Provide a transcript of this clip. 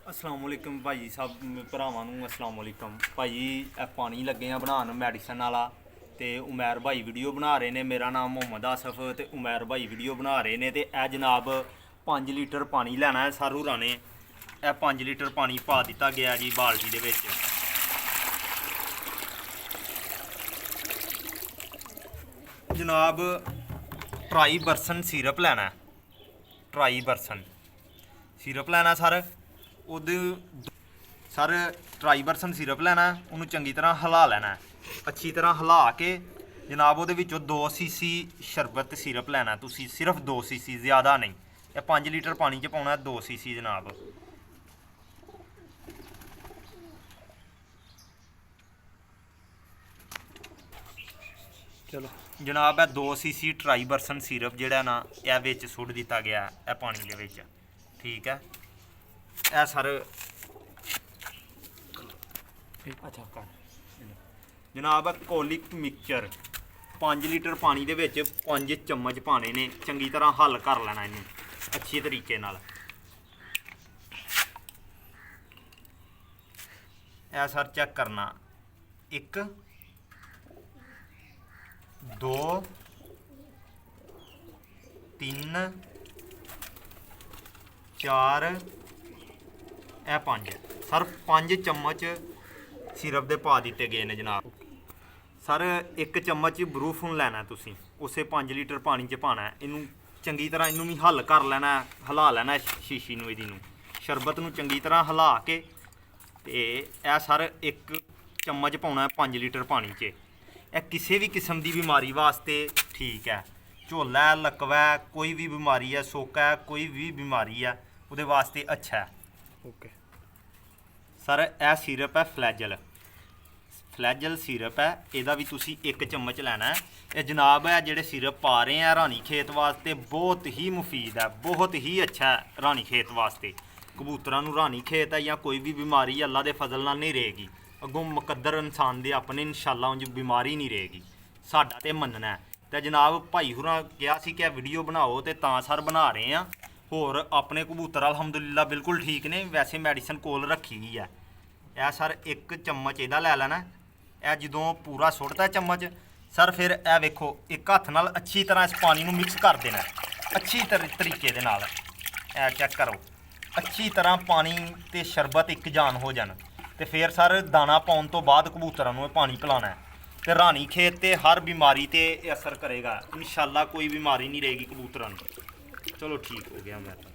अस्सलाम वालेकुम भाई सब भरावां नूं अस्सलाम वालेकुम भाई ਇਹ ਪਾਣੀ ਲੱਗੇ ਆ ਬਣਾਉਣ ਮੈਡੀਸਨ ਵਾਲਾ ਤੇ ਉਮੈਰ ਭਾਈ ਵੀਡੀਓ ਬਣਾ ਰਹੇ ਨੇ। ਮੇਰਾ ਨਾਮ ਮੁਹੰਮਦ ਆਸਫ ਤੇ ਉਮੈਰ ਭਾਈ ਵੀਡੀਓ ਬਣਾ ਰਹੇ ਨੇ। ਤੇ ਇਹ ਜਨਾਬ 5 ਲੀਟਰ ਪਾਣੀ ਲੈਣਾ ਹੈ ਸਾਰੂ ਰਾਣੇ। ਇਹ 5 ਲੀਟਰ ਪਾਣੀ ਪਾ ਦਿੱਤਾ ਗਿਆ ਜੀ ਬਾਲਟੀ ਦੇ ਵਿੱਚ। ਜਨਾਬ ਟਰਾਈ ਬਰਸਨ ਸਿਰਪ ਲੈਣਾ, ਟਰਾਈ ਬਰਸਨ ਸਿਰਪ ਲੈਣਾ ਸਰ। ਉਹਦੇ ਸਰ ਟਰਾਈ ਬਰਸਨ ਸਿਰਪ ਲੈਣਾ, ਉਹਨੂੰ ਚੰਗੀ ਤਰ੍ਹਾਂ ਹਿਲਾ ਲੈਣਾ, ਅੱਛੀ ਤਰ੍ਹਾਂ ਹਿਲਾ ਕੇ ਜਨਾਬ ਉਹਦੇ ਵਿੱਚੋਂ 2 ਸੀਸੀ ਸ਼ਰਬਤ ਸਿਰਪ ਲੈਣਾ ਤੁਸੀਂ, ਸਿਰਫ 2 ਸੀਸੀ, ਜ਼ਿਆਦਾ ਨਹੀਂ। ਇਹ 5 ਲੀਟਰ ਪਾਣੀ 'ਚ ਪਾਉਣਾ 2 ਸੀਸੀ ਜਨਾਬ। ਚਲੋ ਜਨਾਬ ਇਹ 2 ਸੀਸੀ ਟਰਾਈ ਬਰਸਨ ਸਿਰਪ ਜਿਹੜਾ ਨਾ ਇਹ ਵਿੱਚ ਸੁੱਟ ਦਿੱਤਾ ਗਿਆ ਇਹ ਪਾਣੀ ਦੇ ਵਿੱਚ, ਠੀਕ ਹੈ। ਇਹ ਸਰ ਅੱਛਾ ਕਰ ਜਨਾਬ ਕੋਲਿਕ ਮਿਕਸਚਰ 5 ਲੀਟਰ ਪਾਣੀ ਦੇ ਵਿੱਚ 5 ਚਮਚ ਪਾਣੇ ਨੇ। ਚੰਗੀ ਤਰ੍ਹਾਂ ਹੱਲ ਕਰ ਲੈਣਾ ਇਹਨੂੰ ਅੱਛੇ ਤਰੀਕੇ ਨਾਲ। ਇਹ ਸਰ ਚੈੱਕ ਕਰਨਾ 1 2 3 4 ਇਹ 5 ਸਰ 5 ਚਮਚ ਸਿਰਪ ਦੇ ਪਾ ਦਿੱਤੇ ਗਏ ਨੇ ਜਨਾਬ। ਸਰ 1 ਚਮਚ ਬਰੂਫਨ ਲੈਣਾ ਤੁਸੀਂ, ਉਸੇ 5 ਲੀਟਰ ਪਾਣੀ 'ਚ ਪਾਣਾ। ਇਹਨੂੰ ਚੰਗੀ ਤਰ੍ਹਾਂ ਇਹਨੂੰ ਵੀ ਹੱਲ ਕਰ ਲੈਣਾ, ਹਿਲਾ ਲੈਣਾ ਸ਼ੀਸ਼ੀ ਨੂੰ, ਇਹਦੀ ਨੂੰ ਸ਼ਰਬਤ ਨੂੰ ਚੰਗੀ ਤਰ੍ਹਾਂ ਹਿਲਾ ਕੇ। ਤੇ ਇਹ ਸਰ 1 ਚਮਚ ਪਾਉਣਾ 5 ਲੀਟਰ ਪਾਣੀ 'ਚ। ਇਹ ਕਿਸੇ ਵੀ ਕਿਸਮ ਦੀ ਬਿਮਾਰੀ ਵਾਸਤੇ ਠੀਕ ਹੈ। ਝੋਲਾ, ਲਕਵਾ, ਕੋਈ ਵੀ ਬਿਮਾਰੀ ਹੈ, ਸੋਕਾ, ਕੋਈ ਵੀ ਬਿਮਾਰੀ ਹੈ, ਉਹਦੇ ਵਾਸਤੇ ਅੱਛਾ ਹੈ। ਓਕੇ ਸਰ ਇਹ ਸਿਰਪ ਹੈ ਫਲੈਜਲ, ਫਲੈਜਲ ਸਿਰਪ ਹੈ। ਇਹਦਾ ਵੀ ਤੁਸੀਂ 1 ਚਮਚ ਲੈਣਾ ਹੈ। ਇਹ ਜਨਾਬ ਹੈ ਜਿਹੜੇ ਸਿਰਪ ਪਾ ਰਹੇ ਆ ਰਾਣੀ ਖੇਤ ਵਾਸਤੇ ਬਹੁਤ ਹੀ ਮੁਫੀਦ ਹੈ, ਬਹੁਤ ਹੀ ਅੱਛਾ ਹੈ ਰਾਣੀ ਖੇਤ ਵਾਸਤੇ। ਕਬੂਤਰਾਂ ਨੂੰ ਰਾਣੀ ਖੇਤ ਹੈ ਜਾਂ ਕੋਈ ਵੀ ਬਿਮਾਰੀ ਅੱਲਾ ਦੇ ਫਜ਼ਲ ਨਾਲ ਨਹੀਂ ਰਹੇਗੀ। ਅੱਗੋਂ ਮੁਕੱਦਰ ਇਨਸਾਨ ਦੇ ਆਪਣੇ ਇਨਸ਼ਾਅੱਲਾ ਉਂਝ ਬਿਮਾਰੀ ਨਹੀਂ ਰਹੇਗੀ, ਸਾਡਾ ਤੇ ਮੰਨਣਾ ਹੈ। ਤੇ ਜਨਾਬ ਭਾਈ ਹੁਰਾਂ ਕਿਹਾ ਸੀ ਕਿ ਇਹ ਵੀਡੀਓ ਬਣਾਓ ਤੇ ਤਾਂ ਸਰ ਬਣਾ ਰਹੇ ਆ। ਹੋਰ ਆਪਣੇ ਕਬੂਤਰ ਅਲਹਮਦੁਲਿਲਾ ਬਿਲਕੁਲ ਠੀਕ ਨੇ। ਵੈਸੇ ਮੈਡੀਸਨ ਕੋਲ ਰੱਖੀ ਗਈ ਹੈ। ਇਹ ਸਰ 1 ਚਮਚ ਇਹਦਾ ਲੈ ਲੈਣਾ। ਇਹ ਜਦੋਂ ਪੂਰਾ ਸੁੱਟਦਾ ਚਮਚ ਸਰ, ਫਿਰ ਇਹ ਵੇਖੋ ਇੱਕ ਹੱਥ ਨਾਲ ਅੱਛੀ ਤਰ੍ਹਾਂ ਇਸ ਪਾਣੀ ਨੂੰ ਮਿਕਸ ਕਰ ਦੇਣਾ ਅੱਛੀ ਤਰੀਕੇ ਦੇ ਨਾਲ। ਇਹ ਚੈੱਕ ਕਰੋ ਅੱਛੀ ਤਰ੍ਹਾਂ ਪਾਣੀ ਤੇ ਸ਼ਰਬਤ ਇੱਕ ਜਾਨ ਹੋ ਜਾਣ। ਤੇ ਫਿਰ ਸਰ ਦਾਣਾ ਪਾਉਣ ਤੋਂ ਬਾਅਦ ਕਬੂਤਰਾਂ ਨੂੰ ਇਹ ਪਾਣੀ ਪਿਲਾਉਣਾ ਹੈ। ਤੇ ਰਾਣੀ ਖੇਤ ਤੇ ਹਰ ਬਿਮਾਰੀ ਤੇ ਇਹ ਅਸਰ ਕਰੇਗਾ ਇਨਸ਼ਾਅੱਲਾ। ਕੋਈ ਬਿਮਾਰੀ ਨਹੀਂ ਰਹੇਗੀ ਕਬੂਤਰਾਂ ਨੂੰ। ਚਲੋ ਠੀਕ ਹੋ ਗਿਆ ਮੈਂ ਤਾਂ।